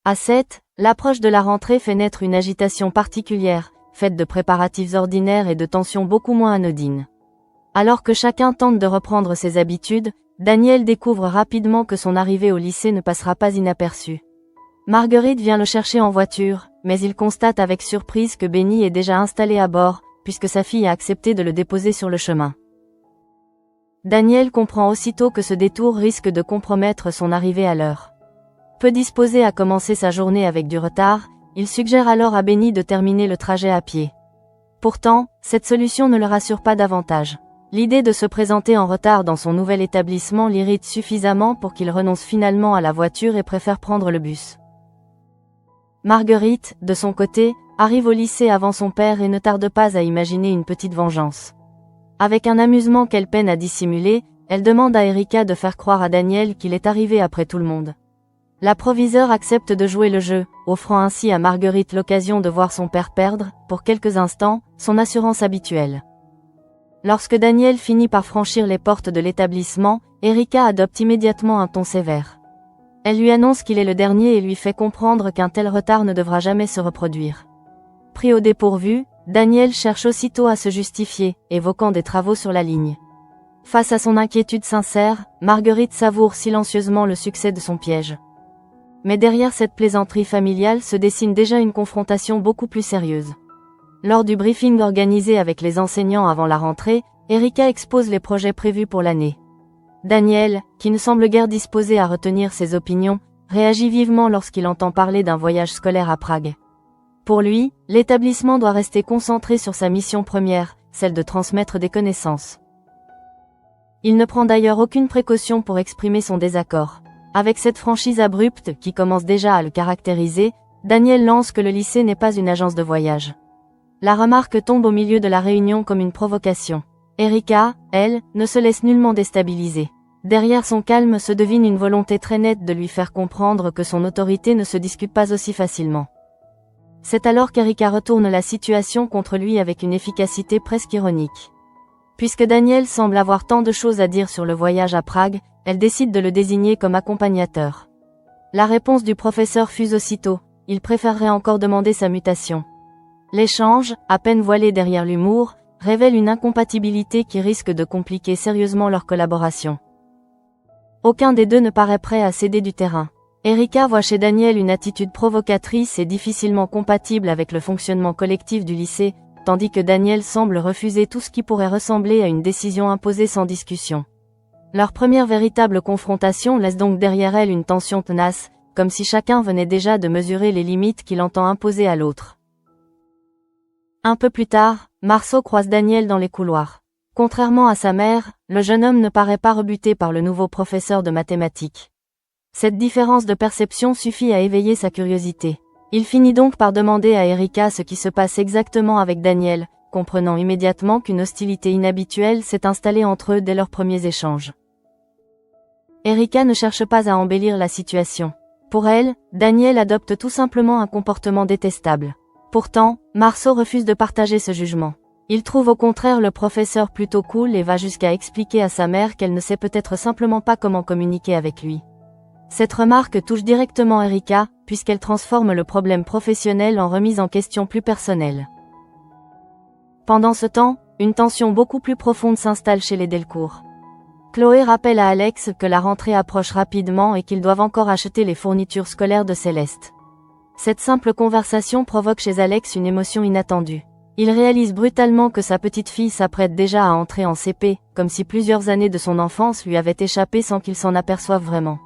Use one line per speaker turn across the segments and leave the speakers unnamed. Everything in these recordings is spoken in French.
À 7, l'approche de la rentrée fait naître une agitation particulière, faite de préparatifs ordinaires et de tensions beaucoup moins anodines. Alors que chacun tente de reprendre ses habitudes, Daniel découvre rapidement que son arrivée au lycée ne passera pas inaperçue. Marguerite vient le chercher en voiture, mais il constate avec surprise que Benny est déjà installé à bord, puisque sa fille a accepté de le déposer sur le chemin. Daniel comprend aussitôt que ce détour risque de compromettre son arrivée à l'heure. Peu disposé à commencer sa journée avec du retard, il suggère alors à Benny de terminer le trajet à pied. Pourtant, cette solution ne le rassure pas davantage. L'idée de se présenter en retard dans son nouvel établissement l'irrite suffisamment pour qu'il renonce finalement à la voiture et préfère prendre le bus. Marguerite, de son côté, arrive au lycée avant son père et ne tarde pas à imaginer une petite vengeance. Avec un amusement qu'elle peine à dissimuler, elle demande à Erika de faire croire à Daniel qu'il est arrivé après tout le monde. La proviseure accepte de jouer le jeu, offrant ainsi à Marguerite l'occasion de voir son père perdre, pour quelques instants, son assurance habituelle. Lorsque Daniel finit par franchir les portes de l'établissement, Erika adopte immédiatement un ton sévère. Elle lui annonce qu'il est le dernier et lui fait comprendre qu'un tel retard ne devra jamais se reproduire. Pris au dépourvu, Daniel cherche aussitôt à se justifier, évoquant des travaux sur la ligne. Face à son inquiétude sincère, Marguerite savoure silencieusement le succès de son piège. Mais derrière cette plaisanterie familiale se dessine déjà une confrontation beaucoup plus sérieuse. Lors du briefing organisé avec les enseignants avant la rentrée, Erika expose les projets prévus pour l'année. Daniel, qui ne semble guère disposé à retenir ses opinions, réagit vivement lorsqu'il entend parler d'un voyage scolaire à Prague. Pour lui, l'établissement doit rester concentré sur sa mission première, celle de transmettre des connaissances. Il ne prend d'ailleurs aucune précaution pour exprimer son désaccord. Avec cette franchise abrupte qui commence déjà à le caractériser, Daniel lance que le lycée n'est pas une agence de voyage. La remarque tombe au milieu de la réunion comme une provocation. Erika, elle, ne se laisse nullement déstabiliser. Derrière son calme se devine une volonté très nette de lui faire comprendre que son autorité ne se discute pas aussi facilement. C'est alors qu'Erika retourne la situation contre lui avec une efficacité presque ironique. Puisque Daniel semble avoir tant de choses à dire sur le voyage à Prague, elle décide de le désigner comme accompagnateur. La réponse du professeur fuse aussitôt, il préférerait encore demander sa mutation. L'échange, à peine voilé derrière l'humour, révèle une incompatibilité qui risque de compliquer sérieusement leur collaboration. Aucun des deux ne paraît prêt à céder du terrain. Erika voit chez Daniel une attitude provocatrice et difficilement compatible avec le fonctionnement collectif du lycée, tandis que Daniel semble refuser tout ce qui pourrait ressembler à une décision imposée sans discussion. Leur première véritable confrontation laisse donc derrière elle une tension tenace, comme si chacun venait déjà de mesurer les limites qu'il entend imposer à l'autre. Un peu plus tard, Marceau croise Daniel dans les couloirs. Contrairement à sa mère, le jeune homme ne paraît pas rebuté par le nouveau professeur de mathématiques. Cette différence de perception suffit à éveiller sa curiosité. Il finit donc par demander à Erika ce qui se passe exactement avec Daniel, comprenant immédiatement qu'une hostilité inhabituelle s'est installée entre eux dès leurs premiers échanges. Erika ne cherche pas à embellir la situation. Pour elle, Daniel adopte tout simplement un comportement détestable. Pourtant, Marceau refuse de partager ce jugement. Il trouve au contraire le professeur plutôt cool et va jusqu'à expliquer à sa mère qu'elle ne sait peut-être simplement pas comment communiquer avec lui. Cette remarque touche directement Erika, puisqu'elle transforme le problème professionnel en remise en question plus personnelle. Pendant ce temps, une tension beaucoup plus profonde s'installe chez les Delcourt. Chloé rappelle à Alex que la rentrée approche rapidement et qu'ils doivent encore acheter les fournitures scolaires de Céleste. Cette simple conversation provoque chez Alex une émotion inattendue. Il réalise brutalement que sa petite fille s'apprête déjà à entrer en CP, comme si plusieurs années de son enfance lui avaient échappé sans qu'il s'en aperçoive vraiment.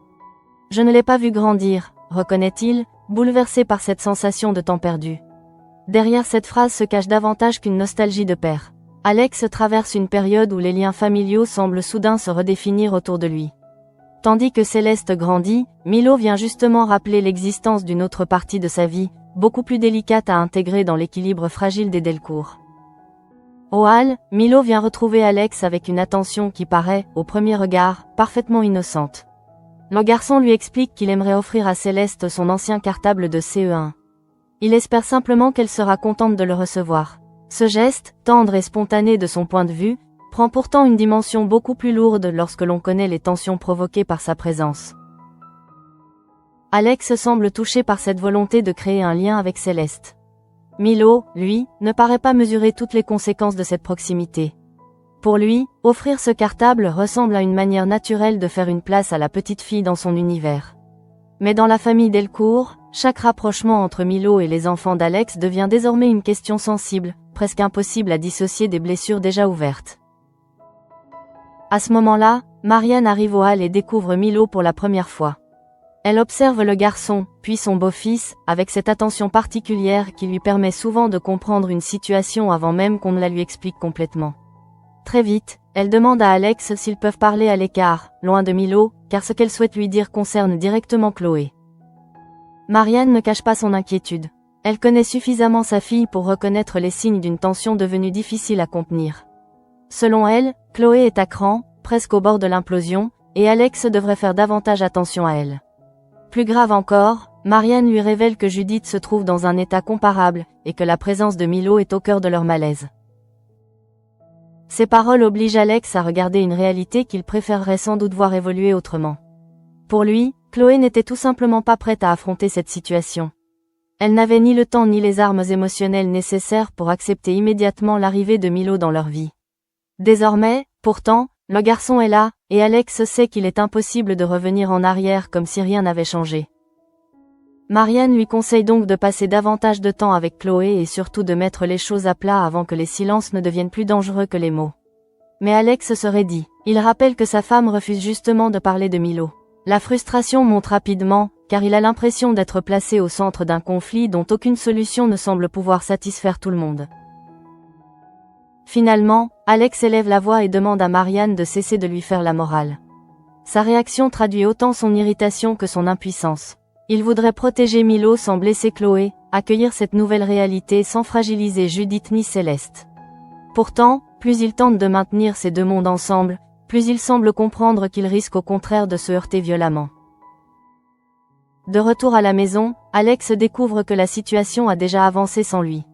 « Je ne l'ai pas vu grandir », reconnaît-il, bouleversé par cette sensation de temps perdu. Derrière cette phrase se cache davantage qu'une nostalgie de père. Alex traverse une période où les liens familiaux semblent soudain se redéfinir autour de lui. Tandis que Céleste grandit, Milo vient justement rappeler l'existence d'une autre partie de sa vie, beaucoup plus délicate à intégrer dans l'équilibre fragile des Delcourt. Au hall, Milo vient retrouver Alex avec une attention qui paraît, au premier regard, parfaitement innocente. Le garçon lui explique qu'il aimerait offrir à Céleste son ancien cartable de CE1. Il espère simplement qu'elle sera contente de le recevoir. Ce geste, tendre et spontané de son point de vue, prend pourtant une dimension beaucoup plus lourde lorsque l'on connaît les tensions provoquées par sa présence. Alex semble touché par cette volonté de créer un lien avec Céleste. Milo, lui, ne paraît pas mesurer toutes les conséquences de cette proximité. Pour lui, offrir ce cartable ressemble à une manière naturelle de faire une place à la petite fille dans son univers. Mais dans la famille Delcourt, chaque rapprochement entre Milo et les enfants d'Alex devient désormais une question sensible, presque impossible à dissocier des blessures déjà ouvertes. À ce moment-là, Marianne arrive au hall et découvre Milo pour la première fois. Elle observe le garçon, puis son beau-fils, avec cette attention particulière qui lui permet souvent de comprendre une situation avant même qu'on ne la lui explique complètement. Très vite, elle demande à Alex s'ils peuvent parler à l'écart, loin de Milo, car ce qu'elle souhaite lui dire concerne directement Chloé. Marianne ne cache pas son inquiétude. Elle connaît suffisamment sa fille pour reconnaître les signes d'une tension devenue difficile à contenir. Selon elle, Chloé est à cran, presque au bord de l'implosion, et Alex devrait faire davantage attention à elle. Plus grave encore, Marianne lui révèle que Judith se trouve dans un état comparable, et que la présence de Milo est au cœur de leur malaise. Ces paroles obligent Alex à regarder une réalité qu'il préférerait sans doute voir évoluer autrement. Pour lui, Chloé n'était tout simplement pas prête à affronter cette situation. Elle n'avait ni le temps ni les armes émotionnelles nécessaires pour accepter immédiatement l'arrivée de Milo dans leur vie. Désormais, pourtant, le garçon est là, et Alex sait qu'il est impossible de revenir en arrière comme si rien n'avait changé. Marianne lui conseille donc de passer davantage de temps avec Chloé et surtout de mettre les choses à plat avant que les silences ne deviennent plus dangereux que les mots. Mais Alex se raidit. Il rappelle que sa femme refuse justement de parler de Milo. La frustration monte rapidement, car il a l'impression d'être placé au centre d'un conflit dont aucune solution ne semble pouvoir satisfaire tout le monde. Finalement, Alex élève la voix et demande à Marianne de cesser de lui faire la morale. Sa réaction traduit autant son irritation que son impuissance. Il voudrait protéger Milo sans blesser Chloé, accueillir cette nouvelle réalité sans fragiliser Judith ni Céleste. Pourtant, plus il tente de maintenir ces deux mondes ensemble, plus il semble comprendre qu'il risque au contraire de se heurter violemment. De retour à la maison, Alex découvre que la situation a déjà avancé sans lui.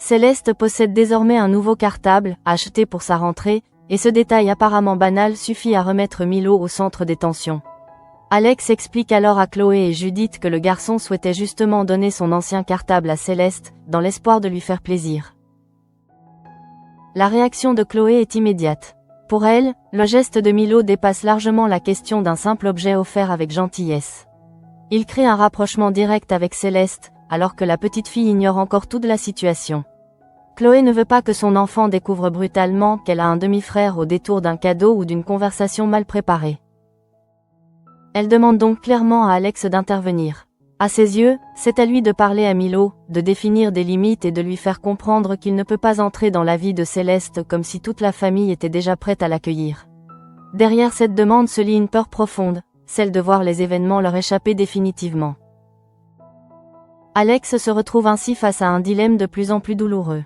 Céleste possède désormais un nouveau cartable, acheté pour sa rentrée, et ce détail apparemment banal suffit à remettre Milo au centre des tensions. Alex explique alors à Chloé et Judith que le garçon souhaitait justement donner son ancien cartable à Céleste, dans l'espoir de lui faire plaisir. La réaction de Chloé est immédiate. Pour elle, le geste de Milo dépasse largement la question d'un simple objet offert avec gentillesse. Il crée un rapprochement direct avec Céleste, alors que la petite fille ignore encore toute la situation. Chloé ne veut pas que son enfant découvre brutalement qu'elle a un demi-frère au détour d'un cadeau ou d'une conversation mal préparée. Elle demande donc clairement à Alex d'intervenir. À ses yeux, c'est à lui de parler à Milo, de définir des limites et de lui faire comprendre qu'il ne peut pas entrer dans la vie de Céleste comme si toute la famille était déjà prête à l'accueillir. Derrière cette demande se lit une peur profonde, celle de voir les événements leur échapper définitivement. Alex se retrouve ainsi face à un dilemme de plus en plus douloureux.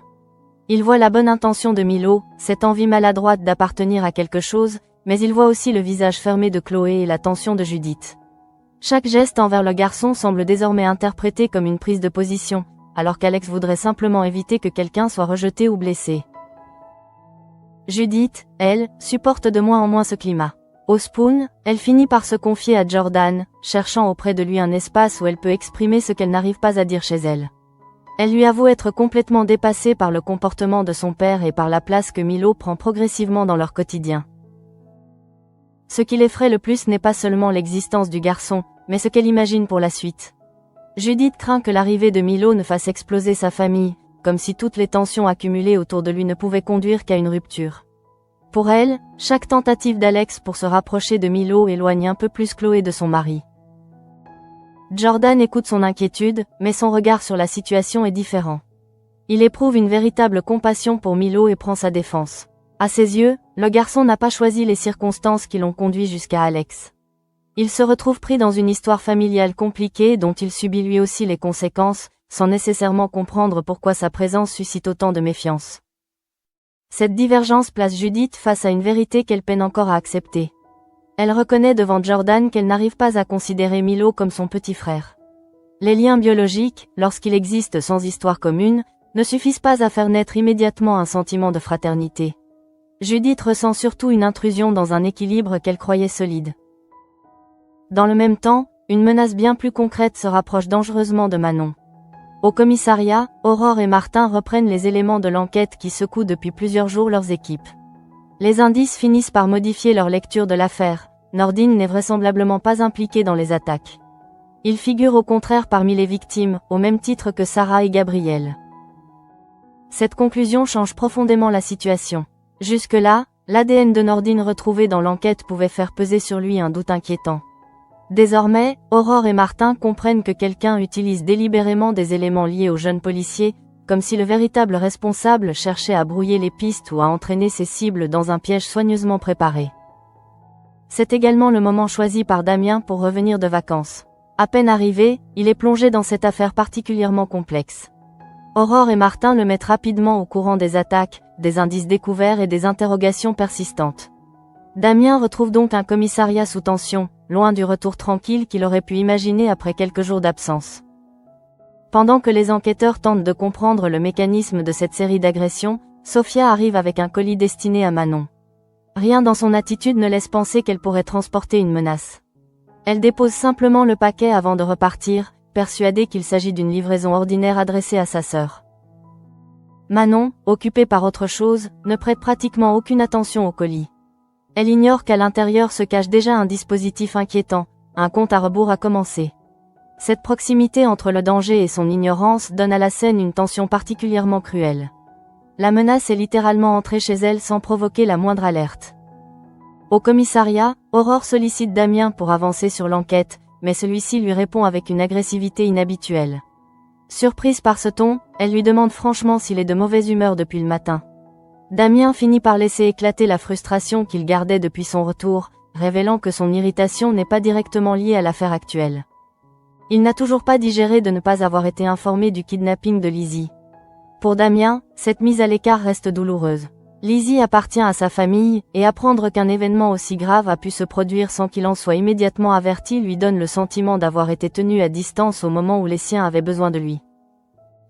Il voit la bonne intention de Milo, cette envie maladroite d'appartenir à quelque chose, mais il voit aussi le visage fermé de Chloé et la tension de Judith. Chaque geste envers le garçon semble désormais interprété comme une prise de position, alors qu'Alex voudrait simplement éviter que quelqu'un soit rejeté ou blessé. Judith, elle, supporte de moins en moins ce climat. Au Spoon, elle finit par se confier à Jordan, cherchant auprès de lui un espace où elle peut exprimer ce qu'elle n'arrive pas à dire chez elle. Elle lui avoue être complètement dépassée par le comportement de son père et par la place que Milo prend progressivement dans leur quotidien. Ce qui l'effraie le plus n'est pas seulement l'existence du garçon, mais ce qu'elle imagine pour la suite. Judith craint que l'arrivée de Milo ne fasse exploser sa famille, comme si toutes les tensions accumulées autour de lui ne pouvaient conduire qu'à une rupture. Pour elle, chaque tentative d'Alex pour se rapprocher de Milo éloigne un peu plus Chloé de son mari. Jordan écoute son inquiétude, mais son regard sur la situation est différent. Il éprouve une véritable compassion pour Milo et prend sa défense. À ses yeux, le garçon n'a pas choisi les circonstances qui l'ont conduit jusqu'à Alex. Il se retrouve pris dans une histoire familiale compliquée dont il subit lui aussi les conséquences, sans nécessairement comprendre pourquoi sa présence suscite autant de méfiance. Cette divergence place Judith face à une vérité qu'elle peine encore à accepter. Elle reconnaît devant Jordan qu'elle n'arrive pas à considérer Milo comme son petit frère. Les liens biologiques, lorsqu'il existe sans histoire commune, ne suffisent pas à faire naître immédiatement un sentiment de fraternité. Judith ressent surtout une intrusion dans un équilibre qu'elle croyait solide. Dans le même temps, une menace bien plus concrète se rapproche dangereusement de Manon. Au commissariat, Aurore et Martin reprennent les éléments de l'enquête qui secouent depuis plusieurs jours leurs équipes. Les indices finissent par modifier leur lecture de l'affaire. Nordine n'est vraisemblablement pas impliqué dans les attaques. Il figure au contraire parmi les victimes, au même titre que Sarah et Gabriel. Cette conclusion change profondément la situation. Jusque-là, l'ADN de Nordine retrouvé dans l'enquête pouvait faire peser sur lui un doute inquiétant. Désormais, Aurore et Martin comprennent que quelqu'un utilise délibérément des éléments liés au jeune policier, comme si le véritable responsable cherchait à brouiller les pistes ou à entraîner ses cibles dans un piège soigneusement préparé. C'est également le moment choisi par Damien pour revenir de vacances. À peine arrivé, il est plongé dans cette affaire particulièrement complexe. Aurore et Martin le mettent rapidement au courant des attaques, des indices découverts et des interrogations persistantes. Damien retrouve donc un commissariat sous tension, loin du retour tranquille qu'il aurait pu imaginer après quelques jours d'absence. Pendant que les enquêteurs tentent de comprendre le mécanisme de cette série d'agressions, Sophia arrive avec un colis destiné à Manon. Rien dans son attitude ne laisse penser qu'elle pourrait transporter une menace. Elle dépose simplement le paquet avant de repartir, persuadée qu'il s'agit d'une livraison ordinaire adressée à sa sœur. Manon, occupée par autre chose, ne prête pratiquement aucune attention au colis. Elle ignore qu'à l'intérieur se cache déjà un dispositif inquiétant, un compte à rebours a commencé. Cette proximité entre le danger et son ignorance donne à la scène une tension particulièrement cruelle. La menace est littéralement entrée chez elle sans provoquer la moindre alerte. Au commissariat, Aurore sollicite Damien pour avancer sur l'enquête, mais celui-ci lui répond avec une agressivité inhabituelle. Surprise par ce ton, elle lui demande franchement s'il est de mauvaise humeur depuis le matin. Damien finit par laisser éclater la frustration qu'il gardait depuis son retour, révélant que son irritation n'est pas directement liée à l'affaire actuelle. Il n'a toujours pas digéré de ne pas avoir été informé du kidnapping de Lizzie. Pour Damien, cette mise à l'écart reste douloureuse. Lizzie appartient à sa famille, et apprendre qu'un événement aussi grave a pu se produire sans qu'il en soit immédiatement averti lui donne le sentiment d'avoir été tenu à distance au moment où les siens avaient besoin de lui.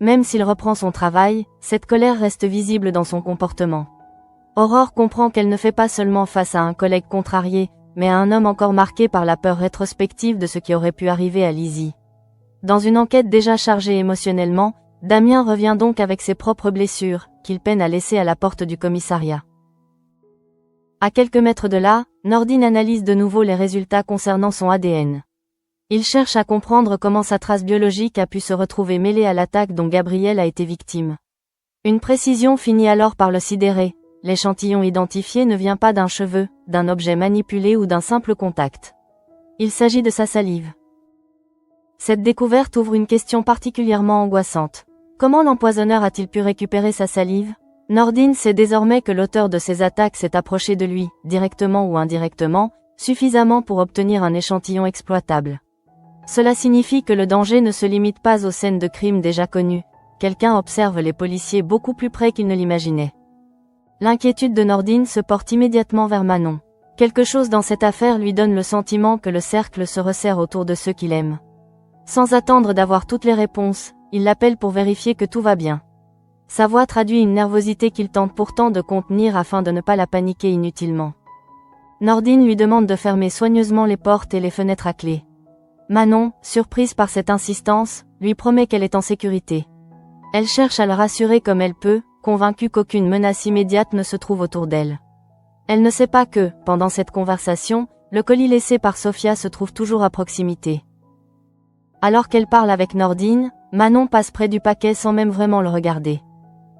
Même s'il reprend son travail, cette colère reste visible dans son comportement. Aurore comprend qu'elle ne fait pas seulement face à un collègue contrarié, mais à un homme encore marqué par la peur rétrospective de ce qui aurait pu arriver à Lizzie. Dans une enquête déjà chargée émotionnellement, Damien revient donc avec ses propres blessures, qu'il peine à laisser à la porte du commissariat. À quelques mètres de là, Nordine analyse de nouveau les résultats concernant son ADN. Il cherche à comprendre comment sa trace biologique a pu se retrouver mêlée à l'attaque dont Gabriel a été victime. Une précision finit alors par le sidérer. L'échantillon identifié ne vient pas d'un cheveu, d'un objet manipulé ou d'un simple contact. Il s'agit de sa salive. Cette découverte ouvre une question particulièrement angoissante. Comment l'empoisonneur a-t-il pu récupérer sa salive? Nordine sait désormais que l'auteur de ces attaques s'est approché de lui, directement ou indirectement, suffisamment pour obtenir un échantillon exploitable. Cela signifie que le danger ne se limite pas aux scènes de crimes déjà connues. Quelqu'un observe les policiers beaucoup plus près qu'il ne l'imaginait. L'inquiétude de Nordine se porte immédiatement vers Manon. Quelque chose dans cette affaire lui donne le sentiment que le cercle se resserre autour de ceux qu'il aime. Sans attendre d'avoir toutes les réponses, il l'appelle pour vérifier que tout va bien. Sa voix traduit une nervosité qu'il tente pourtant de contenir afin de ne pas la paniquer inutilement. Nordine lui demande de fermer soigneusement les portes et les fenêtres à clé. Manon, surprise par cette insistance, lui promet qu'elle est en sécurité. Elle cherche à le rassurer comme elle peut, convaincue qu'aucune menace immédiate ne se trouve autour d'elle. Elle ne sait pas que, pendant cette conversation, le colis laissé par Sophia se trouve toujours à proximité. Alors qu'elle parle avec Nordine, Manon passe près du paquet sans même vraiment le regarder.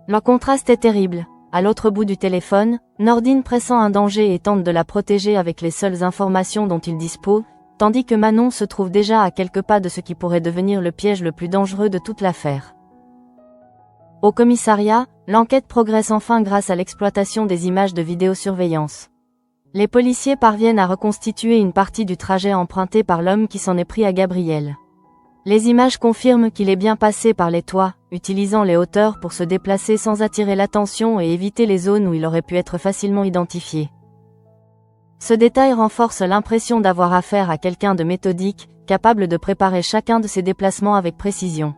Le contraste est terrible. À l'autre bout du téléphone, Nordine pressent un danger et tente de la protéger avec les seules informations dont il dispose, tandis que Manon se trouve déjà à quelques pas de ce qui pourrait devenir le piège le plus dangereux de toute l'affaire. Au commissariat, l'enquête progresse enfin grâce à l'exploitation des images de vidéosurveillance. Les policiers parviennent à reconstituer une partie du trajet emprunté par l'homme qui s'en est pris à Gabriel. Les images confirment qu'il est bien passé par les toits, utilisant les hauteurs pour se déplacer sans attirer l'attention et éviter les zones où il aurait pu être facilement identifié. Ce détail renforce l'impression d'avoir affaire à quelqu'un de méthodique, capable de préparer chacun de ses déplacements avec précision.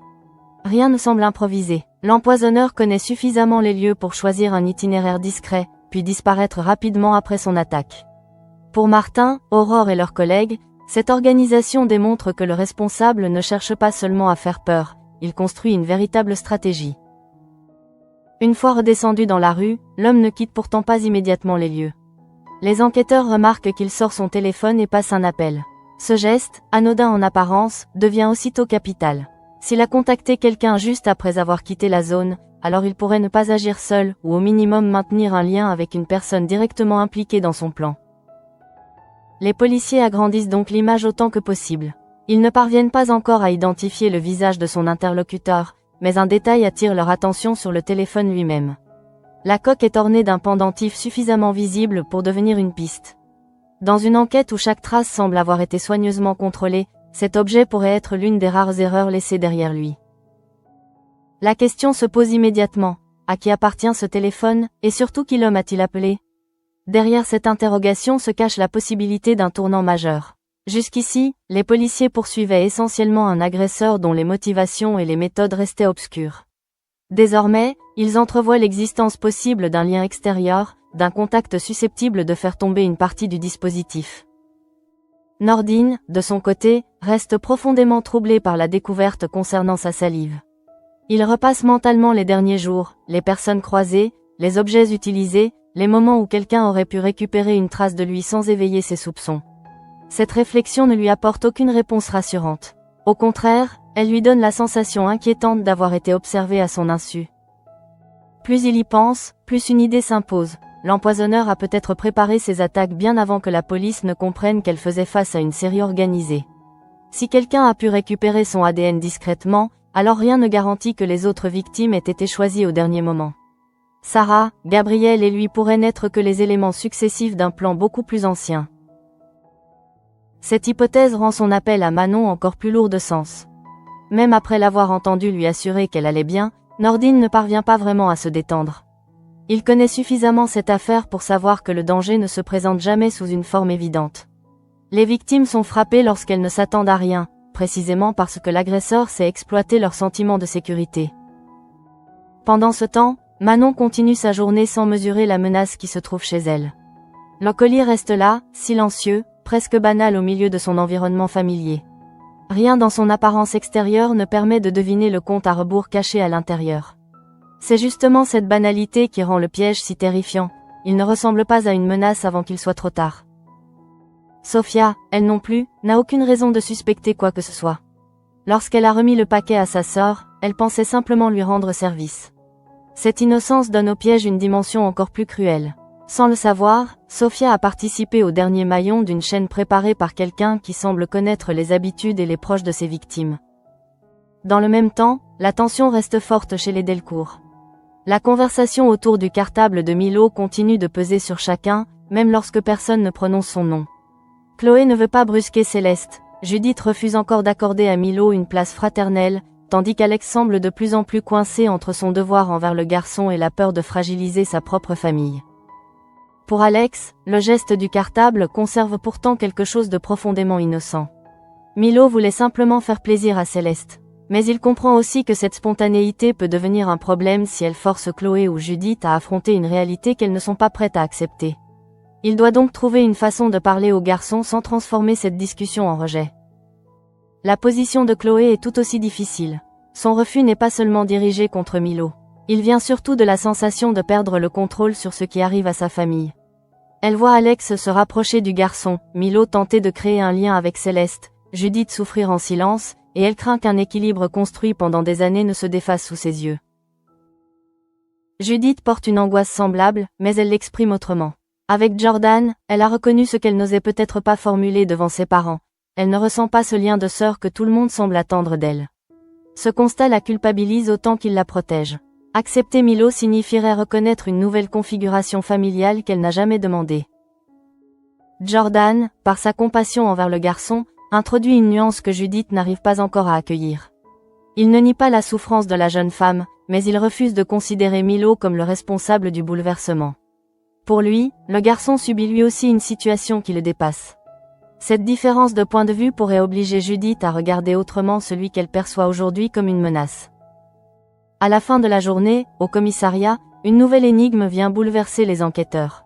Rien ne semble improvisé. L'empoisonneur connaît suffisamment les lieux pour choisir un itinéraire discret, puis disparaître rapidement après son attaque. Pour Martin, Aurore et leurs collègues, Cette organisation démontre que le responsable ne cherche pas seulement à faire peur, il construit une véritable stratégie. Une fois redescendu dans la rue, l'homme ne quitte pourtant pas immédiatement les lieux. Les enquêteurs remarquent qu'il sort son téléphone et passe un appel. Ce geste, anodin en apparence, devient aussitôt capital. S'il a contacté quelqu'un juste après avoir quitté la zone, alors il pourrait ne pas agir seul, ou au minimum maintenir un lien avec une personne directement impliquée dans son plan. Les policiers agrandissent donc l'image autant que possible. Ils ne parviennent pas encore à identifier le visage de son interlocuteur, mais un détail attire leur attention sur le téléphone lui-même. La coque est ornée d'un pendentif suffisamment visible pour devenir une piste. Dans une enquête où chaque trace semble avoir été soigneusement contrôlée, cet objet pourrait être l'une des rares erreurs laissées derrière lui. La question se pose immédiatement. À qui appartient ce téléphone, et surtout qui l'homme a-t-il appelé? Derrière cette interrogation se cache la possibilité d'un tournant majeur. Jusqu'ici, les policiers poursuivaient essentiellement un agresseur dont les motivations et les méthodes restaient obscures. Désormais, ils entrevoient l'existence possible d'un lien extérieur, d'un contact susceptible de faire tomber une partie du dispositif. Nordine, de son côté, reste profondément troublé par la découverte concernant sa salive. Il repasse mentalement les derniers jours, les personnes croisées, les objets utilisés, les moments où quelqu'un aurait pu récupérer une trace de lui sans éveiller ses soupçons. Cette réflexion ne lui apporte aucune réponse rassurante. Au contraire, elle lui donne la sensation inquiétante d'avoir été observé à son insu. Plus il y pense, plus une idée s'impose. L'empoisonneur a peut-être préparé ses attaques bien avant que la police ne comprenne qu'elle faisait face à une série organisée. Si quelqu'un a pu récupérer son ADN discrètement, alors rien ne garantit que les autres victimes aient été choisies au dernier moment. Sarah, Gabriel et lui pourraient n'être que les éléments successifs d'un plan beaucoup plus ancien. Cette hypothèse rend son appel à Manon encore plus lourd de sens. Même après l'avoir entendu lui assurer qu'elle allait bien, Nordine ne parvient pas vraiment à se détendre. Il connaît suffisamment cette affaire pour savoir que le danger ne se présente jamais sous une forme évidente. Les victimes sont frappées lorsqu'elles ne s'attendent à rien, précisément parce que l'agresseur sait exploiter leur sentiment de sécurité. Pendant ce temps, Manon continue sa journée sans mesurer la menace qui se trouve chez elle. Le colis reste là, silencieux, presque banal au milieu de son environnement familier. Rien dans son apparence extérieure ne permet de deviner le compte à rebours caché à l'intérieur. C'est justement cette banalité qui rend le piège si terrifiant, il ne ressemble pas à une menace avant qu'il soit trop tard. Sophia, elle non plus, n'a aucune raison de suspecter quoi que ce soit. Lorsqu'elle a remis le paquet à sa sœur, elle pensait simplement lui rendre service. Cette innocence donne au piège une dimension encore plus cruelle. Sans le savoir, Sophia a participé au dernier maillon d'une chaîne préparée par quelqu'un qui semble connaître les habitudes et les proches de ses victimes. Dans le même temps, la tension reste forte chez les Delcourt. La conversation autour du cartable de Milo continue de peser sur chacun, même lorsque personne ne prononce son nom. Chloé ne veut pas brusquer Céleste, Judith refuse encore d'accorder à Milo une place fraternelle, tandis qu'Alex semble de plus en plus coincé entre son devoir envers le garçon et la peur de fragiliser sa propre famille. Pour Alex, le geste du cartable conserve pourtant quelque chose de profondément innocent. Milo voulait simplement faire plaisir à Céleste. Mais il comprend aussi que cette spontanéité peut devenir un problème si elle force Chloé ou Judith à affronter une réalité qu'elles ne sont pas prêtes à accepter. Il doit donc trouver une façon de parler au garçon sans transformer cette discussion en rejet. La position de Chloé est tout aussi difficile. Son refus n'est pas seulement dirigé contre Milo. Il vient surtout de la sensation de perdre le contrôle sur ce qui arrive à sa famille. Elle voit Alex se rapprocher du garçon, Milo tenter de créer un lien avec Céleste, Judith souffrir en silence, et elle craint qu'un équilibre construit pendant des années ne se défasse sous ses yeux. Judith porte une angoisse semblable, mais elle l'exprime autrement. Avec Jordan, elle a reconnu ce qu'elle n'osait peut-être pas formuler devant ses parents. Elle ne ressent pas ce lien de sœur que tout le monde semble attendre d'elle. Ce constat la culpabilise autant qu'il la protège. Accepter Milo signifierait reconnaître une nouvelle configuration familiale qu'elle n'a jamais demandée. Jordan, par sa compassion envers le garçon, introduit une nuance que Judith n'arrive pas encore à accueillir. Il ne nie pas la souffrance de la jeune femme, mais il refuse de considérer Milo comme le responsable du bouleversement. Pour lui, le garçon subit lui aussi une situation qui le dépasse. Cette différence de point de vue pourrait obliger Judith à regarder autrement celui qu'elle perçoit aujourd'hui comme une menace. À la fin de la journée, au commissariat, une nouvelle énigme vient bouleverser les enquêteurs.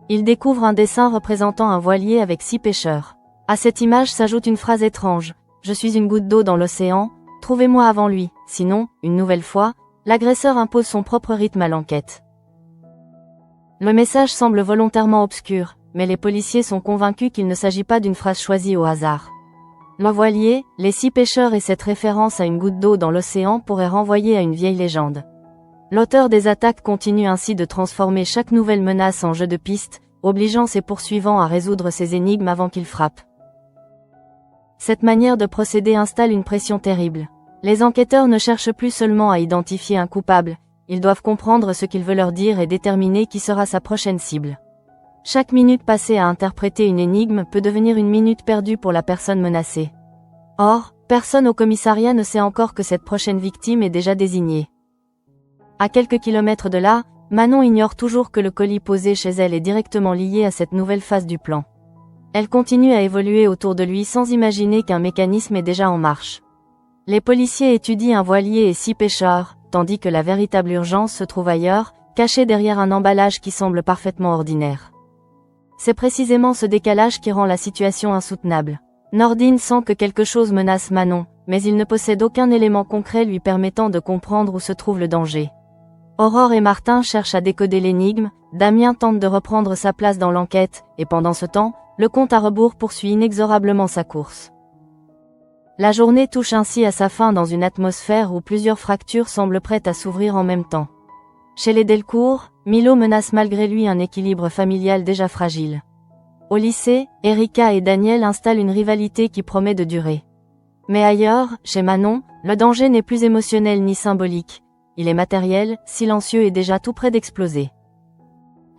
Ils découvrent un dessin représentant un voilier avec 6 pêcheurs. À cette image s'ajoute une phrase étrange. Je suis une goutte d'eau dans l'océan, trouvez-moi avant lui, sinon, une nouvelle fois, l'agresseur impose son propre rythme à l'enquête. Le message semble volontairement obscur, mais les policiers sont convaincus qu'il ne s'agit pas d'une phrase choisie au hasard. Le voilier, les 6 pêcheurs et cette référence à une goutte d'eau dans l'océan pourraient renvoyer à une vieille légende. L'auteur des attaques continue ainsi de transformer chaque nouvelle menace en jeu de piste, obligeant ses poursuivants à résoudre ces énigmes avant qu'ils frappent. Cette manière de procéder installe une pression terrible. Les enquêteurs ne cherchent plus seulement à identifier un coupable, ils doivent comprendre ce qu'il veut leur dire et déterminer qui sera sa prochaine cible. Chaque minute passée à interpréter une énigme peut devenir une minute perdue pour la personne menacée. Or, personne au commissariat ne sait encore que cette prochaine victime est déjà désignée. À quelques kilomètres de là, Manon ignore toujours que le colis posé chez elle est directement lié à cette nouvelle phase du plan. Elle continue à évoluer autour de lui sans imaginer qu'un mécanisme est déjà en marche. Les policiers étudient un voilier et 6 pêcheurs, tandis que la véritable urgence se trouve ailleurs, cachée derrière un emballage qui semble parfaitement ordinaire. C'est précisément ce décalage qui rend la situation insoutenable. Nordine sent que quelque chose menace Manon, mais il ne possède aucun élément concret lui permettant de comprendre où se trouve le danger. Aurore et Martin cherchent à décoder l'énigme, Damien tente de reprendre sa place dans l'enquête, et pendant ce temps, le compte à rebours poursuit inexorablement sa course. La journée touche ainsi à sa fin dans une atmosphère où plusieurs fractures semblent prêtes à s'ouvrir en même temps. Chez les Delcourt, Milo menace malgré lui un équilibre familial déjà fragile. Au lycée, Erika et Daniel installent une rivalité qui promet de durer. Mais ailleurs, chez Manon, le danger n'est plus émotionnel ni symbolique. Il est matériel, silencieux et déjà tout près d'exploser.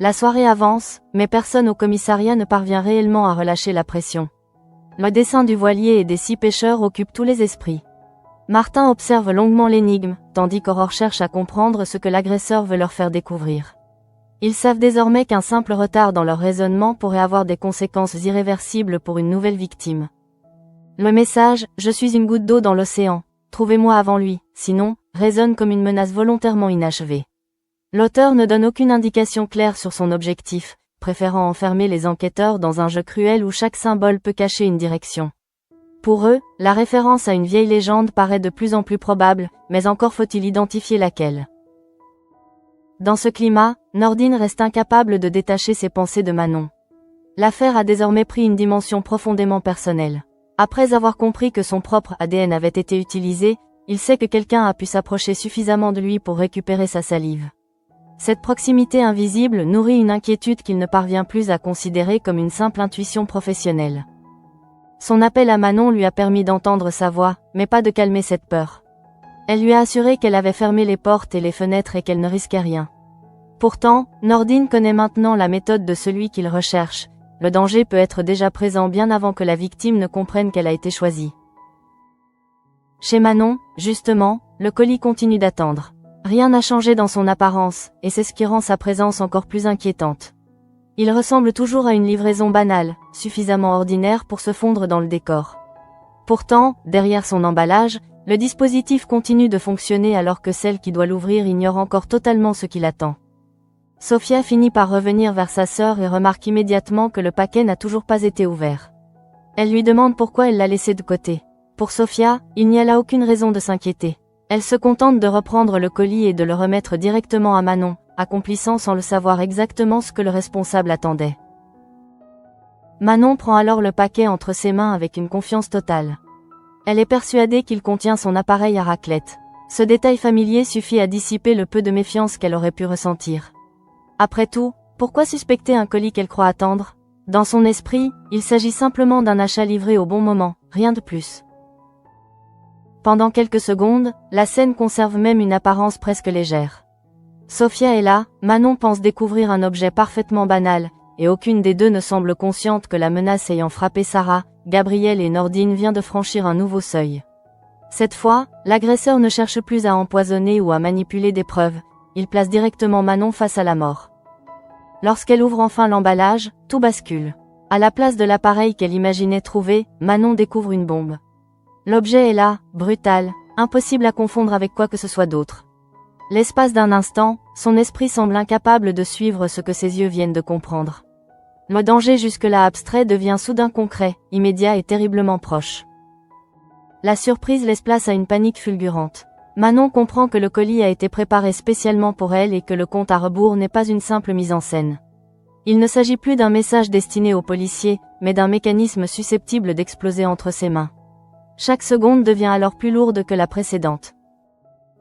La soirée avance, mais personne au commissariat ne parvient réellement à relâcher la pression. Le dessin du voilier et des 6 pêcheurs occupe tous les esprits. Martin observe longuement l'énigme, tandis qu'Aurore cherche à comprendre ce que l'agresseur veut leur faire découvrir. Ils savent désormais qu'un simple retard dans leur raisonnement pourrait avoir des conséquences irréversibles pour une nouvelle victime. Le message « Je suis une goutte d'eau dans l'océan, trouvez-moi avant lui, sinon » résonne comme une menace volontairement inachevée. L'auteur ne donne aucune indication claire sur son objectif, préférant enfermer les enquêteurs dans un jeu cruel où chaque symbole peut cacher une direction. Pour eux, la référence à une vieille légende paraît de plus en plus probable, mais encore faut-il identifier laquelle. Dans ce climat, Nordine reste incapable de détacher ses pensées de Manon. L'affaire a désormais pris une dimension profondément personnelle. Après avoir compris que son propre ADN avait été utilisé, il sait que quelqu'un a pu s'approcher suffisamment de lui pour récupérer sa salive. Cette proximité invisible nourrit une inquiétude qu'il ne parvient plus à considérer comme une simple intuition professionnelle. Son appel à Manon lui a permis d'entendre sa voix, mais pas de calmer cette peur. Elle lui a assuré qu'elle avait fermé les portes et les fenêtres et qu'elle ne risquait rien. Pourtant, Nordine connaît maintenant la méthode de celui qu'il recherche. Le danger peut être déjà présent bien avant que la victime ne comprenne qu'elle a été choisie. Chez Manon, justement, le colis continue d'attendre. Rien n'a changé dans son apparence, et c'est ce qui rend sa présence encore plus inquiétante. Il ressemble toujours à une livraison banale, suffisamment ordinaire pour se fondre dans le décor. Pourtant, derrière son emballage, le dispositif continue de fonctionner alors que celle qui doit l'ouvrir ignore encore totalement ce qui l'attend. Sophia finit par revenir vers sa sœur et remarque immédiatement que le paquet n'a toujours pas été ouvert. Elle lui demande pourquoi elle l'a laissé de côté. Pour Sophia, il n'y a là aucune raison de s'inquiéter. Elle se contente de reprendre le colis et de le remettre directement à Manon, accomplissant sans le savoir exactement ce que le responsable attendait. Manon prend alors le paquet entre ses mains avec une confiance totale. Elle est persuadée qu'il contient son appareil à raclette. Ce détail familier suffit à dissiper le peu de méfiance qu'elle aurait pu ressentir. Après tout, pourquoi suspecter un colis qu'elle croit attendre ? Dans son esprit, il s'agit simplement d'un achat livré au bon moment, rien de plus. Pendant quelques secondes, la scène conserve même une apparence presque légère. Sophia est là, Manon pense découvrir un objet parfaitement banal, et aucune des deux ne semble consciente que la menace ayant frappé Sarah, Gabriel et Nordine vient de franchir un nouveau seuil. Cette fois, l'agresseur ne cherche plus à empoisonner ou à manipuler des preuves, il place directement Manon face à la mort. Lorsqu'elle ouvre enfin l'emballage, tout bascule. À la place de l'appareil qu'elle imaginait trouver, Manon découvre une bombe. L'objet est là, brutal, impossible à confondre avec quoi que ce soit d'autre. L'espace d'un instant, son esprit semble incapable de suivre ce que ses yeux viennent de comprendre. Le danger jusque-là abstrait devient soudain concret, immédiat et terriblement proche. La surprise laisse place à une panique fulgurante. Manon comprend que le colis a été préparé spécialement pour elle et que le compte à rebours n'est pas une simple mise en scène. Il ne s'agit plus d'un message destiné aux policiers, mais d'un mécanisme susceptible d'exploser entre ses mains. Chaque seconde devient alors plus lourde que la précédente.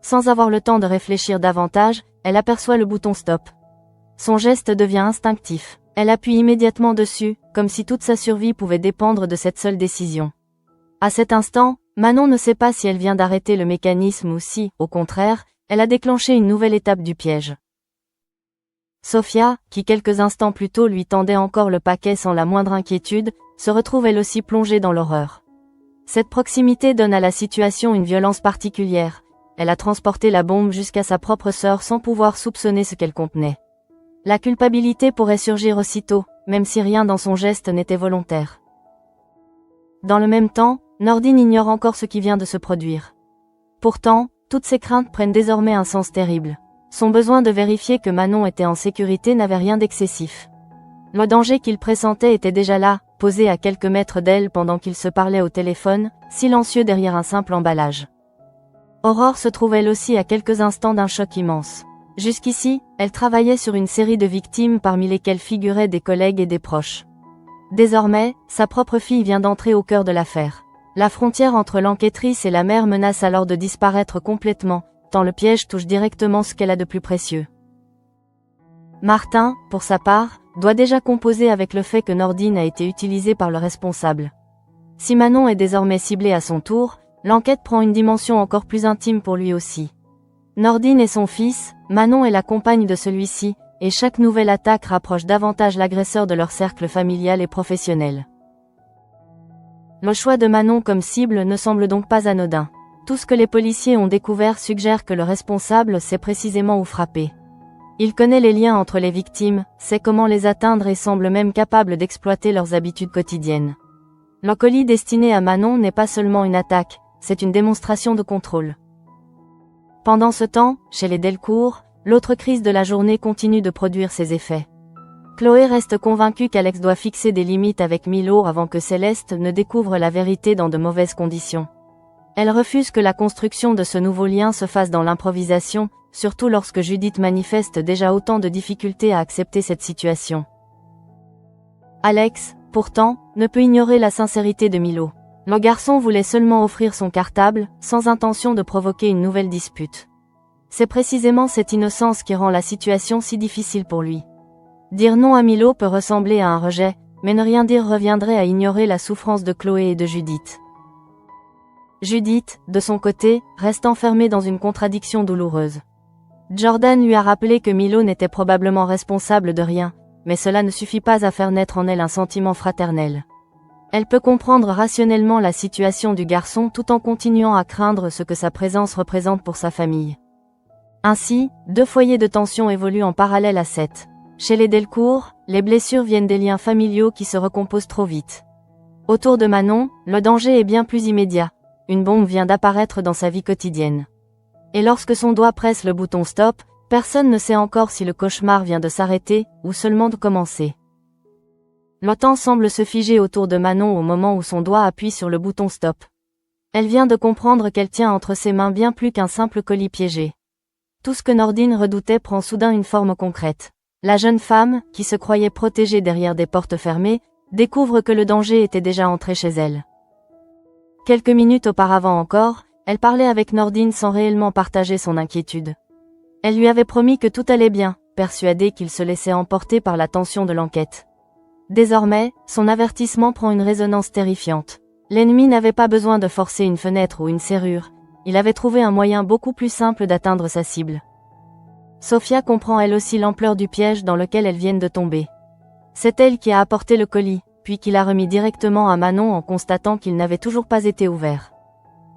Sans avoir le temps de réfléchir davantage, elle aperçoit le bouton stop. Son geste devient instinctif. Elle appuie immédiatement dessus, comme si toute sa survie pouvait dépendre de cette seule décision. À cet instant, Manon ne sait pas si elle vient d'arrêter le mécanisme ou si, au contraire, elle a déclenché une nouvelle étape du piège. Sofia, qui quelques instants plus tôt lui tendait encore le paquet sans la moindre inquiétude, se retrouve elle aussi plongée dans l'horreur. Cette proximité donne à la situation une violence particulière. Elle a transporté la bombe jusqu'à sa propre sœur sans pouvoir soupçonner ce qu'elle contenait. La culpabilité pourrait surgir aussitôt, même si rien dans son geste n'était volontaire. Dans le même temps, Nordine ignore encore ce qui vient de se produire. Pourtant, toutes ses craintes prennent désormais un sens terrible. Son besoin de vérifier que Manon était en sécurité n'avait rien d'excessif. Le danger qu'il pressentait était déjà là, posé à quelques mètres d'elle pendant qu'il se parlait au téléphone, silencieux derrière un simple emballage. Aurore se trouve elle aussi à quelques instants d'un choc immense. Jusqu'ici, elle travaillait sur une série de victimes parmi lesquelles figuraient des collègues et des proches. Désormais, sa propre fille vient d'entrer au cœur de l'affaire. La frontière entre l'enquêtrice et la mère menace alors de disparaître complètement, tant le piège touche directement ce qu'elle a de plus précieux. Martin, pour sa part, doit déjà composer avec le fait que Nordine a été utilisée par le responsable. Si Manon est désormais ciblée à son tour, l'enquête prend une dimension encore plus intime pour lui aussi. Nordine est son fils, Manon est la compagne de celui-ci, et chaque nouvelle attaque rapproche davantage l'agresseur de leur cercle familial et professionnel. Le choix de Manon comme cible ne semble donc pas anodin. Tout ce que les policiers ont découvert suggère que le responsable sait précisément où frapper. Il connaît les liens entre les victimes, sait comment les atteindre et semble même capable d'exploiter leurs habitudes quotidiennes. Le colis destiné à Manon n'est pas seulement une attaque, c'est une démonstration de contrôle. Pendant ce temps, chez les Delcourt, l'autre crise de la journée continue de produire ses effets. Chloé reste convaincue qu'Alex doit fixer des limites avec Milo avant que Céleste ne découvre la vérité dans de mauvaises conditions. Elle refuse que la construction de ce nouveau lien se fasse dans l'improvisation, surtout lorsque Judith manifeste déjà autant de difficultés à accepter cette situation. Alex, pourtant, ne peut ignorer la sincérité de Milo. Le garçon voulait seulement offrir son cartable, sans intention de provoquer une nouvelle dispute. C'est précisément cette innocence qui rend la situation si difficile pour lui. Dire non à Milo peut ressembler à un rejet, mais ne rien dire reviendrait à ignorer la souffrance de Chloé et de Judith. Judith, de son côté, reste enfermée dans une contradiction douloureuse. Jordan lui a rappelé que Milo n'était probablement responsable de rien, mais cela ne suffit pas à faire naître en elle un sentiment fraternel. Elle peut comprendre rationnellement la situation du garçon tout en continuant à craindre ce que sa présence représente pour sa famille. Ainsi, deux foyers de tension évoluent en parallèle à cette. Chez les Delcourt, les blessures viennent des liens familiaux qui se recomposent trop vite. Autour de Manon, le danger est bien plus immédiat. Une bombe vient d'apparaître dans sa vie quotidienne. Et lorsque son doigt presse le bouton stop, personne ne sait encore si le cauchemar vient de s'arrêter, ou seulement de commencer. Le temps semble se figer autour de Manon au moment où son doigt appuie sur le bouton stop. Elle vient de comprendre qu'elle tient entre ses mains bien plus qu'un simple colis piégé. Tout ce que Nordine redoutait prend soudain une forme concrète. La jeune femme, qui se croyait protégée derrière des portes fermées, découvre que le danger était déjà entré chez elle. Quelques minutes auparavant encore, elle parlait avec Nordine sans réellement partager son inquiétude. Elle lui avait promis que tout allait bien, persuadée qu'il se laissait emporter par la tension de l'enquête. Désormais, son avertissement prend une résonance terrifiante. L'ennemi n'avait pas besoin de forcer une fenêtre ou une serrure, il avait trouvé un moyen beaucoup plus simple d'atteindre sa cible. Sofia comprend elle aussi l'ampleur du piège dans lequel elles viennent de tomber. C'est elle qui a apporté le colis, puis qui l'a remis directement à Manon en constatant qu'il n'avait toujours pas été ouvert.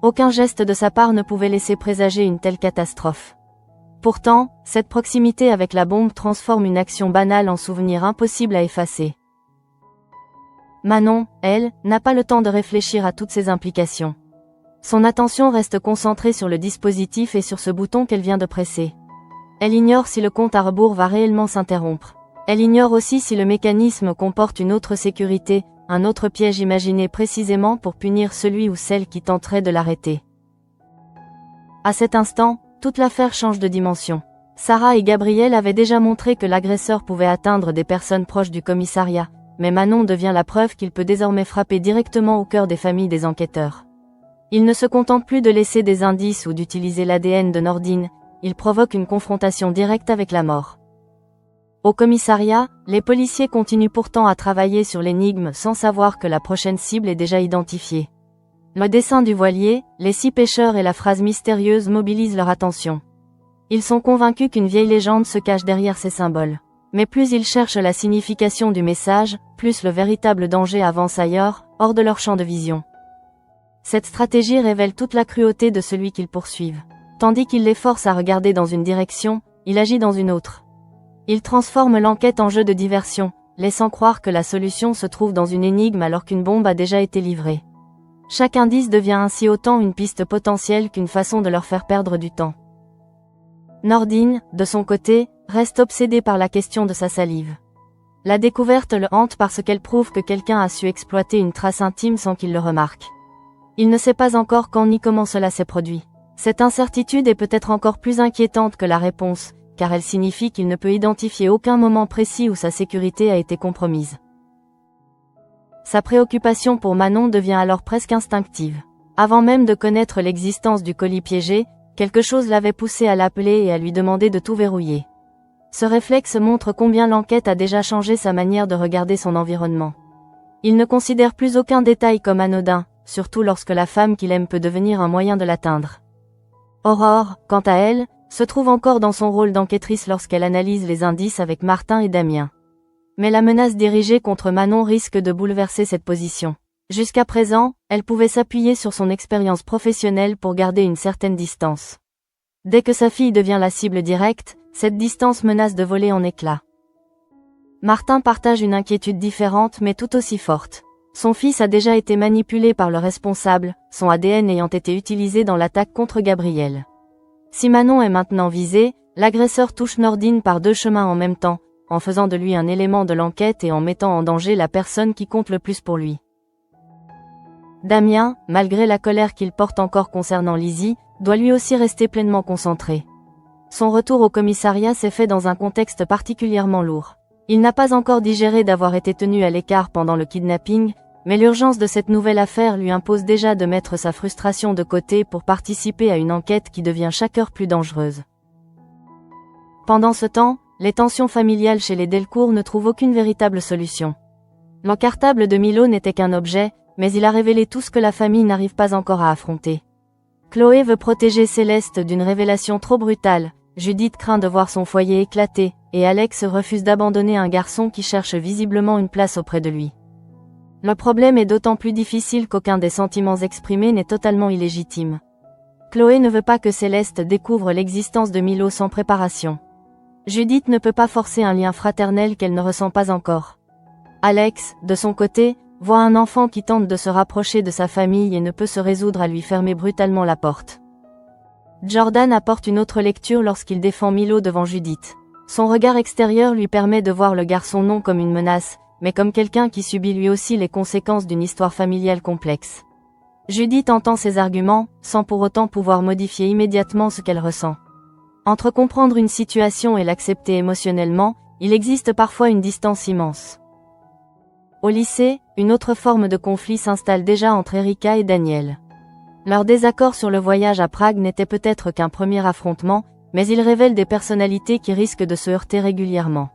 Aucun geste de sa part ne pouvait laisser présager une telle catastrophe. Pourtant, cette proximité avec la bombe transforme une action banale en souvenir impossible à effacer. Manon, elle, n'a pas le temps de réfléchir à toutes ces implications. Son attention reste concentrée sur le dispositif et sur ce bouton qu'elle vient de presser. Elle ignore si le compte à rebours va réellement s'interrompre. Elle ignore aussi si le mécanisme comporte une autre sécurité, un autre piège imaginé précisément pour punir celui ou celle qui tenterait de l'arrêter. À cet instant, toute l'affaire change de dimension. Sarah et Gabriel avaient déjà montré que l'agresseur pouvait atteindre des personnes proches du commissariat, mais Manon devient la preuve qu'il peut désormais frapper directement au cœur des familles des enquêteurs. Il ne se contente plus de laisser des indices ou d'utiliser l'ADN de Nordine, il provoque une confrontation directe avec la mort. Au commissariat, les policiers continuent pourtant à travailler sur l'énigme sans savoir que la prochaine cible est déjà identifiée. Le dessin du voilier, les 6 pêcheurs et la phrase mystérieuse mobilisent leur attention. Ils sont convaincus qu'une vieille légende se cache derrière ces symboles. Mais plus ils cherchent la signification du message, plus le véritable danger avance ailleurs, hors de leur champ de vision. Cette stratégie révèle toute la cruauté de celui qu'ils poursuivent. Tandis qu'il les force à regarder dans une direction, il agit dans une autre. Il transforme l'enquête en jeu de diversion, laissant croire que la solution se trouve dans une énigme alors qu'une bombe a déjà été livrée. Chaque indice devient ainsi autant une piste potentielle qu'une façon de leur faire perdre du temps. Nordine, de son côté, reste obsédée par la question de sa salive. La découverte le hante parce qu'elle prouve que quelqu'un a su exploiter une trace intime sans qu'il le remarque. Il ne sait pas encore quand ni comment cela s'est produit. Cette incertitude est peut-être encore plus inquiétante que la réponse, car elle signifie qu'il ne peut identifier aucun moment précis où sa sécurité a été compromise. Sa préoccupation pour Manon devient alors presque instinctive. Avant même de connaître l'existence du colis piégé, quelque chose l'avait poussé à l'appeler et à lui demander de tout verrouiller. Ce réflexe montre combien l'enquête a déjà changé sa manière de regarder son environnement. Il ne considère plus aucun détail comme anodin, surtout lorsque la femme qu'il aime peut devenir un moyen de l'atteindre. Aurore, quant à elle, se trouve encore dans son rôle d'enquêtrice lorsqu'elle analyse les indices avec Martin et Damien. Mais la menace dirigée contre Manon risque de bouleverser cette position. Jusqu'à présent, elle pouvait s'appuyer sur son expérience professionnelle pour garder une certaine distance. Dès que sa fille devient la cible directe, cette distance menace de voler en éclats. Martin partage une inquiétude différente mais tout aussi forte. Son fils a déjà été manipulé par le responsable, son ADN ayant été utilisé dans l'attaque contre Gabriel. Si Manon est maintenant visée, l'agresseur touche Nordine par 2 chemins en même temps, en faisant de lui un élément de l'enquête et en mettant en danger la personne qui compte le plus pour lui. Damien, malgré la colère qu'il porte encore concernant Lizzie, doit lui aussi rester pleinement concentré. Son retour au commissariat s'est fait dans un contexte particulièrement lourd. Il n'a pas encore digéré d'avoir été tenu à l'écart pendant le kidnapping, mais l'urgence de cette nouvelle affaire lui impose déjà de mettre sa frustration de côté pour participer à une enquête qui devient chaque heure plus dangereuse. Pendant ce temps, les tensions familiales chez les Delcourt ne trouvent aucune véritable solution. L'encartable de Milo n'était qu'un objet, mais il a révélé tout ce que la famille n'arrive pas encore à affronter. Chloé veut protéger Céleste d'une révélation trop brutale, Judith craint de voir son foyer éclater, et Alex refuse d'abandonner un garçon qui cherche visiblement une place auprès de lui. Le problème est d'autant plus difficile qu'aucun des sentiments exprimés n'est totalement illégitime. Chloé ne veut pas que Céleste découvre l'existence de Milo sans préparation. Judith ne peut pas forcer un lien fraternel qu'elle ne ressent pas encore. Alex, de son côté, voit un enfant qui tente de se rapprocher de sa famille et ne peut se résoudre à lui fermer brutalement la porte. Jordan apporte une autre lecture lorsqu'il défend Milo devant Judith. Son regard extérieur lui permet de voir le garçon non comme une menace, mais comme quelqu'un qui subit lui aussi les conséquences d'une histoire familiale complexe. Judith entend ses arguments, sans pour autant pouvoir modifier immédiatement ce qu'elle ressent. Entre comprendre une situation et l'accepter émotionnellement, il existe parfois une distance immense. Au lycée, une autre forme de conflit s'installe déjà entre Erika et Daniel. Leur désaccord sur le voyage à Prague n'était peut-être qu'un premier affrontement, mais il révèle des personnalités qui risquent de se heurter régulièrement.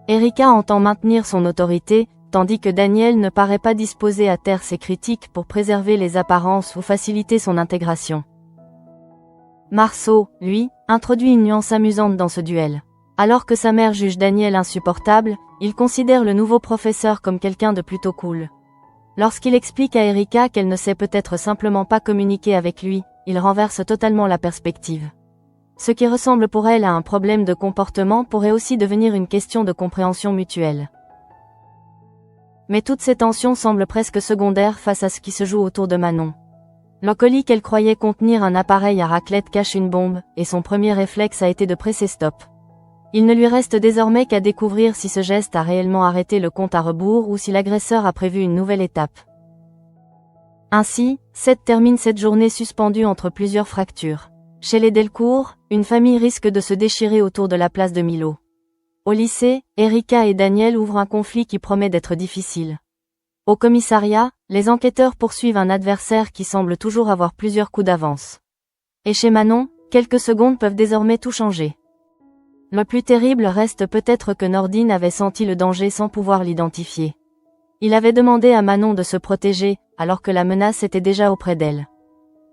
Erika entend maintenir son autorité, tandis que Daniel ne paraît pas disposé à taire ses critiques pour préserver les apparences ou faciliter son intégration. Marceau, lui, introduit une nuance amusante dans ce duel. Alors que sa mère juge Daniel insupportable, il considère le nouveau professeur comme quelqu'un de plutôt cool. Lorsqu'il explique à Erika qu'elle ne sait peut-être simplement pas communiquer avec lui, il renverse totalement la perspective. Ce qui ressemble pour elle à un problème de comportement pourrait aussi devenir une question de compréhension mutuelle. Mais toutes ces tensions semblent presque secondaires face à ce qui se joue autour de Manon. Le colis qu'elle croyait contenir un appareil à raclette cache une bombe, et son premier réflexe a été de presser stop. Il ne lui reste désormais qu'à découvrir si ce geste a réellement arrêté le compte à rebours ou si l'agresseur a prévu une nouvelle étape. Ainsi, Seth termine cette journée suspendue entre plusieurs fractures. Chez les Delcourt, une famille risque de se déchirer autour de la place de Milo. Au lycée, Erika et Daniel ouvrent un conflit qui promet d'être difficile. Au commissariat, les enquêteurs poursuivent un adversaire qui semble toujours avoir plusieurs coups d'avance. Et chez Manon, quelques secondes peuvent désormais tout changer. Le plus terrible reste peut-être que Nordine avait senti le danger sans pouvoir l'identifier. Il avait demandé à Manon de se protéger, alors que la menace était déjà auprès d'elle.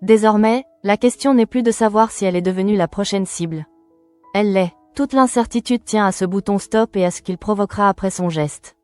Désormais, la question n'est plus de savoir si elle est devenue la prochaine cible. Elle l'est. Toute l'incertitude tient à ce bouton stop et à ce qu'il provoquera après son geste.